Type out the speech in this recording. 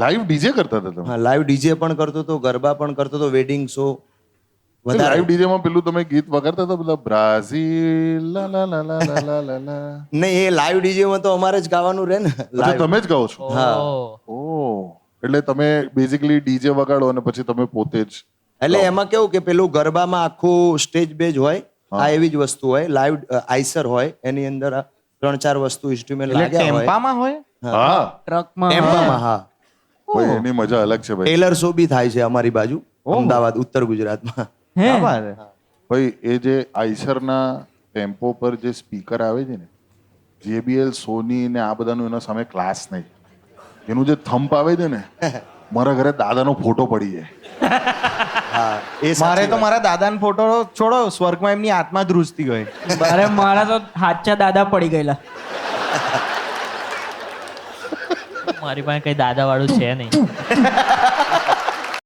Live DJ કરતા હતા તમે? હા, લાઈવ ડીજે પણ કરતો હતો, ગરબા પણ કરતો હતો, વેડિંગ શો વધારે. લાઈવ ડીજે માં પેલું તમે ગીત વગાડતા હતા પેલા બ્રાઝીલ લા લા લા લા લા લા લા લા. નહીં, એ લાઈવ ડીજે માં તો અમારે જ ગાવાનું રહે ને. અચ્છા, લાઈવ. તમે જ ગાઓ છો? હા, ઓ, એટલે તમે બેઝિકલી ડીજે વગાડો અને પછી તમે પોતે જ એટલે એમાં કેવું કે પેલું ગરબામાં આખું સ્ટેજ બેજ હોય, હા. આ એવી જ વસ્તુ હોય. લાઈવ આઈસર હોય, એની અંદર આ 3-4 વસ્તુ ઇન્સ્ટ્રુમેન્ટ એટલે લાગ્યા હોય. ટેમ્પામાં હોય, હા ટ્રકમાં ટેમ્પામાં, હા. ભાઈ એની મજા અલગ છે ભાઈ. ટેલર શો બી થાય છે અમારી બાજુ, અમદાવાદ, ઉત્તર ગુજરાતમાં. ક્યાં વાત છે? ભાઈ એ જે આઈસરના ટેમ્પો પર જે સ્પીકર આવે છે ને, JBL, સોની ને આ બધાનું એના સામે ક્લાસ નહીં. એનું જે થંપ આવે છે ને, મારા ઘરે દાદાનો ફોટો પડી જાય. હા, એ મારે તો મારા દાદાનો ફોટો છોડો, સ્વર્ગમાં એમની આત્મા ધ્રુજતી હોય. અરે મારા તો હાચા દાદા પડી ગયેલા. મારી પાસે કઈ દાદા વાળું છે નહીં.